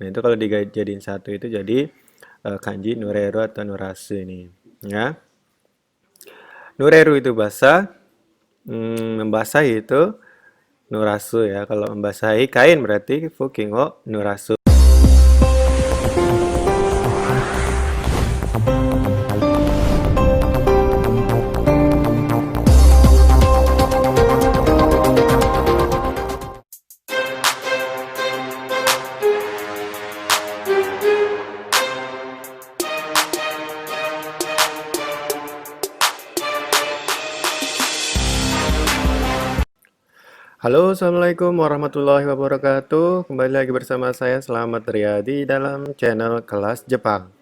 Nah, itu kalau dijadiin satu itu jadi kanji nureru atau nurasu ini. Ya. Nureru itu basah, membasahi itu nurasu ya. Kalau membasahi kain berarti fuking wo nurasu. Halo, Assalamualaikum warahmatullahi wabarakatuh. Kembali lagi bersama saya Selamat Riyadi dalam channel Kelas Jepang.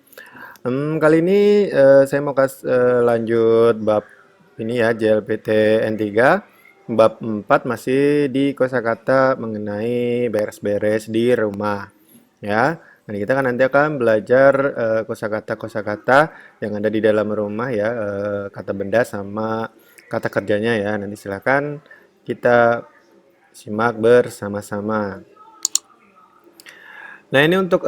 Kali ini saya mau lanjut bab ini ya, JLPT N3. Bab 4 masih di kosakata mengenai beres-beres di rumah. Ya, nah kita kan nanti akan belajar kosakata-kosakata yang ada di dalam rumah ya, kata benda sama kata kerjanya ya. Nanti silakan kita simak bersama-sama. Nah, ini untuk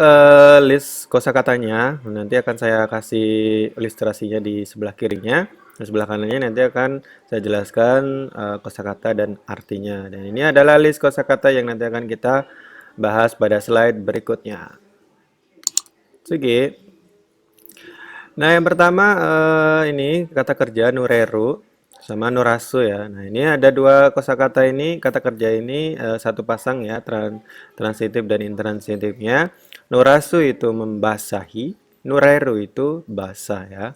list kosakatanya. Nanti akan saya kasih ilustrasinya di sebelah kirinya. Di sebelah kanannya nanti akan saya jelaskan kosakata dan artinya. Dan ini adalah list kosakata yang nanti akan kita bahas pada slide berikutnya. Segi. Nah, yang pertama ini kata kerja nureru sama nurasu ya. Nah, ini ada dua kosakata ini, kata kerja ini satu pasang ya, transitif dan intransitifnya. Nurasu itu membasahi, nureru itu basah ya.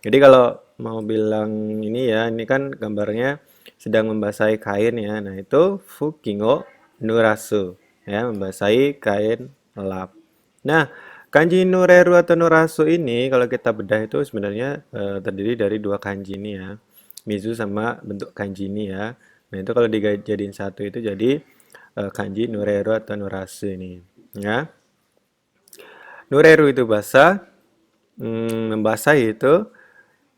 Jadi kalau mau bilang ini ya, ini kan gambarnya sedang membasahi kain ya. Nah, itu fukingo nurasu ya, membasahi kain lap. Nah, kanji nureru atau nurasu ini kalau kita bedah itu sebenarnya terdiri dari dua kanji ini ya. Mizu sama bentuk kanji ini ya. Nah, itu kalau dijadiin satu itu jadi kanji nureru atau nurasu ini ya. Nureru itu basah, membasahi itu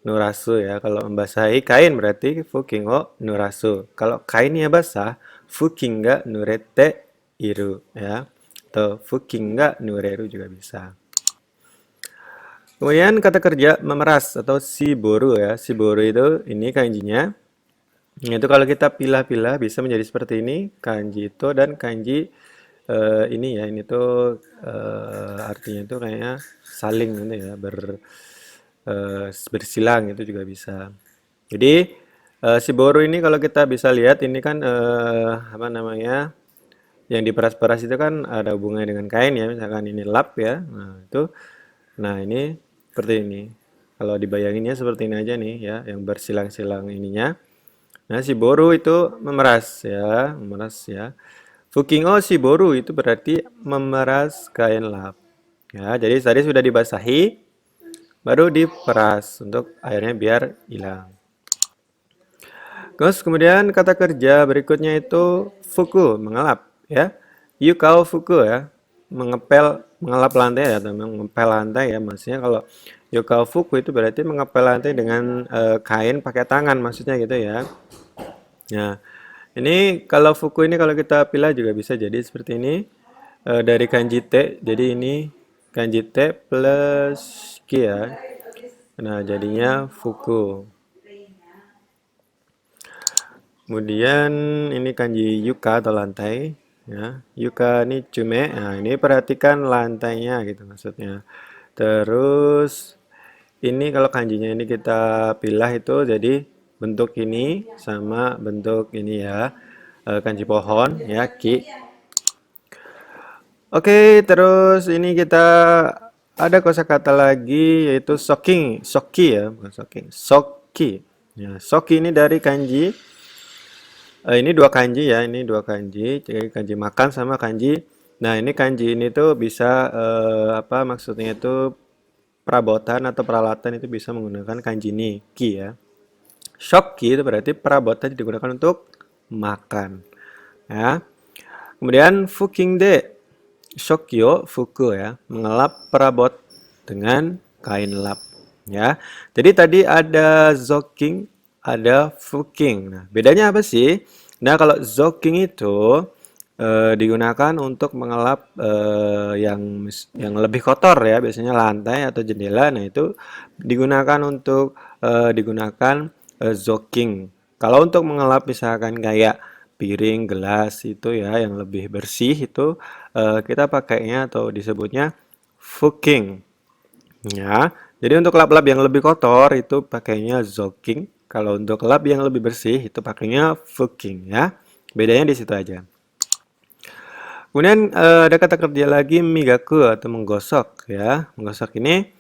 nurasu ya. Kalau membasahi kain berarti fuking wo nurasu. Kalau kainnya basah, fuking ga nurete iru ya. Atau fuking ga nureru juga bisa. Kemudian kata kerja memeras atau shiboru ya. Shiboru itu ini kanjinya. Itu kalau kita pilah-pilah bisa menjadi seperti ini, kanji itu dan kanji ini ya, ini tuh artinya itu kayaknya saling gitu ya, bersilang itu juga bisa. Jadi shiboru ini kalau kita bisa lihat ini kan apa namanya? Yang diperas-peras itu kan ada hubungannya dengan kain ya, misalkan ini lap ya. Nah, itu nah ini seperti ini. Kalau dibayanginnya seperti ini aja nih ya, yang bersilang-silang ininya. Nah, shiboru itu memeras ya, memeras ya. Fuking o shiboru itu berarti memeras kain lap. Ya, jadi tadi sudah dibasahi, baru diperas untuk airnya biar hilang. Terus kemudian kata kerja berikutnya itu fuku, mengelap ya. Yukao fuku ya, mengelap lantai ya, atau mengepel lantai ya. Maksudnya kalau yukao fuku itu berarti mengepel lantai dengan kain pakai tangan maksudnya gitu ya. Nah, ini kalau fuku ini kalau kita pilih juga bisa jadi seperti ini. Dari kanji te, jadi ini kanji te plus ki ya. Nah, jadinya fuku. Kemudian ini kanji yuka atau lantai ya. Yuka ini cume. Nah, ini perhatikan lantainya gitu maksudnya. Terus ini kalau kanjinya ini kita pilih itu jadi bentuk ini sama bentuk ini ya. Kanji pohon ya, ki. Oke, terus ini kita ada kosakata lagi yaitu soking, soki ya, bukan soking, soki. Ya, soki ini dari kanji. Ini dua kanji ya, ini dua kanji, jadi kanji makan sama kanji. Nah, ini kanji ini tuh bisa apa maksudnya itu perabotan atau peralatan itu bisa menggunakan kanji ini, ki ya. Shoki itu berarti perabotan digunakan untuk makan. Ya. Kemudian fuking de. Shokyo fuku ya, mengelap perabot dengan kain lap ya. Jadi tadi ada zoking, ada fuking. Nah, bedanya apa sih? Nah, kalau zoking itu digunakan untuk mengelap yang lebih kotor ya, biasanya lantai atau jendela. Nah, itu digunakan untuk zoking. Kalau untuk mengelap misalkan kayak piring, gelas itu ya yang lebih bersih itu kita pakainya atau disebutnya fuking. Ya, jadi untuk lap-lap yang lebih kotor itu pakainya zoking. Kalau untuk lap yang lebih bersih itu pakainya fuking ya. Bedanya di situ aja. Kemudian ada kata kerja lagi migaku atau menggosok ya. Menggosok ini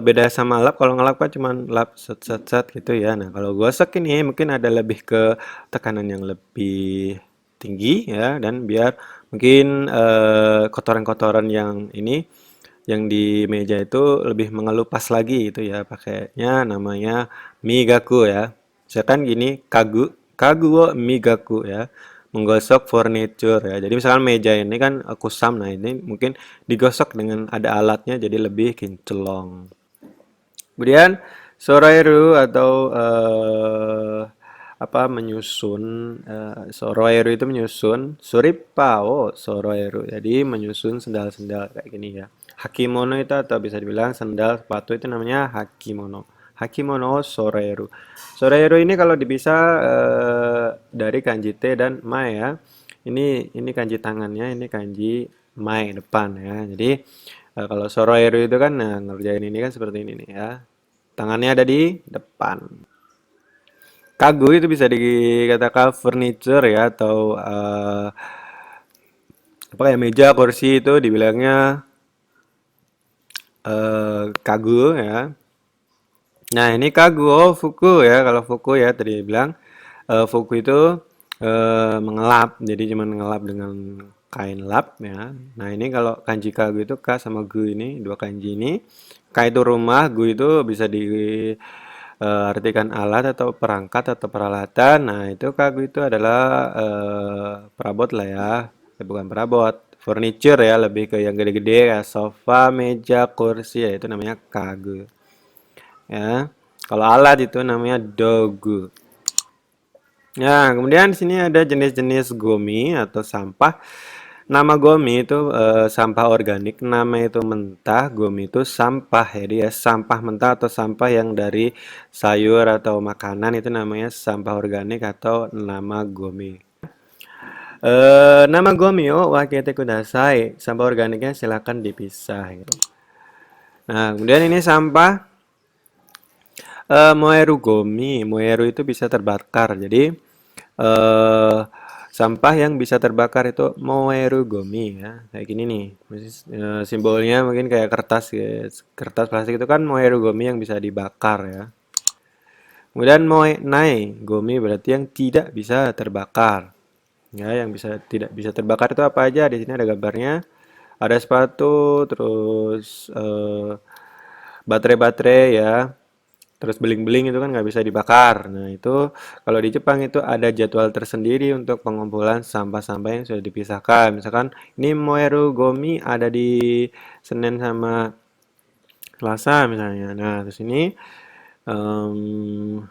beda sama lap. Kalau ngelap kan cuma lap set set set gitu ya. Nah, kalau gosok ini mungkin ada lebih ke tekanan yang lebih tinggi ya, dan biar mungkin kotoran-kotoran yang ini yang di meja itu lebih mengelupas lagi gitu ya, pakainya namanya migaku ya. Misalkan gini, kagu wo migaku ya, menggosok furniture ya. Jadi misalkan meja ini kan kusam, nah ini mungkin digosok dengan ada alatnya jadi lebih kinclong. Kemudian Sorairu atau apa menyusun, Soroeru itu menyusun, Suripao Soroeru. Jadi menyusun sendal-sendal kayak gini ya. Hakimono itu atau bisa dibilang sendal sepatu itu namanya hakimono. Hakimono Soroeru. Soroeru ini kalau dipisah dari kanji T dan mai ya. Ini kanji tangannya, ini kanji mai depan ya. Jadi kalau Soroeru itu kan nah, ngerjain ini kan seperti ini nih ya. Tangannya ada di depan. Kagu itu bisa dikatakan furniture ya atau apa kayak meja, kursi itu dibilangnya kagu ya. Nah, ini kagu oh fuku ya. Kalau fuku ya tadi bilang fuku itu mengelap. Jadi cuma mengelap dengan kain lap ya. Nah, ini kalau kanji kagu itu ka sama gu ini, dua kanji ini. Ka itu rumah, gu itu bisa di artikan alat atau perangkat atau peralatan. Nah, itu kagu itu adalah perabot lah ya. Bukan perabot, furniture ya, lebih ke yang gede-gede ya, sofa, meja, kursi ya, itu namanya kagu. Ya. Kalau alat itu namanya dogu. Ya, kemudian di sini ada jenis-jenis gomi atau sampah. Nama gomi itu sampah organik, nama itu mentah, gomi itu sampah ya, dia sampah mentah atau sampah yang dari sayur atau makanan itu namanya sampah organik atau nama gomi. Nama gomi oh wakete kudasai, sampah organiknya silakan dipisah gitu. Nah, kemudian ini sampah moeru gomi, moeru itu bisa terbakar. Jadi eh sampah yang bisa terbakar itu moeru gomi ya. Kayak gini nih. Simbolnya mungkin kayak kertas ya. Kertas plastik itu kan moeru gomi yang bisa dibakar ya. Kemudian moe nai gomi berarti yang tidak bisa terbakar. Ya, yang tidak bisa terbakar itu apa aja? Di sini ada gambarnya. Ada sepatu, terus baterai-baterai ya. Terus beling-beling itu kan nggak bisa dibakar. Nah, itu kalau di Jepang itu ada jadwal tersendiri untuk pengumpulan sampah-sampah yang sudah dipisahkan. Misalkan ini Moeru Gomi ada di Senin sama Selasa misalnya. Nah, terus ini em,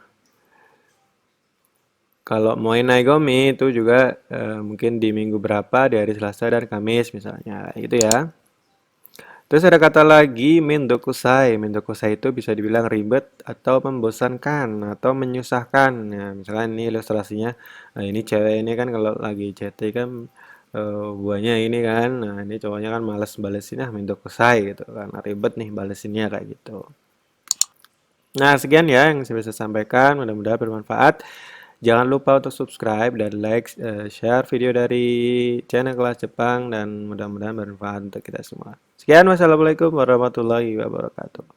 kalau Moenai Gomi itu juga mungkin di minggu berapa, di hari Selasa dan Kamis misalnya. Gitu ya. Terus ada kata lagi mendokusai. Mendokusai itu bisa dibilang ribet atau membosankan atau menyusahkan. Nah, misalkan ini ilustrasinya, nah ini cewek ini kan kalau lagi chatting kan buahnya ini kan. Nah, ini cowoknya kan males balesinnya mendokusai gitu kan. Ribet nih balesinnya kayak gitu. Nah, sekian ya yang saya bisa sampaikan. Mudah-mudahan bermanfaat. Jangan lupa untuk subscribe dan like, share video dari channel Kelas Jepang dan mudah-mudahan bermanfaat untuk kita semua. Sekian, wassalamualaikum warahmatullahi wabarakatuh.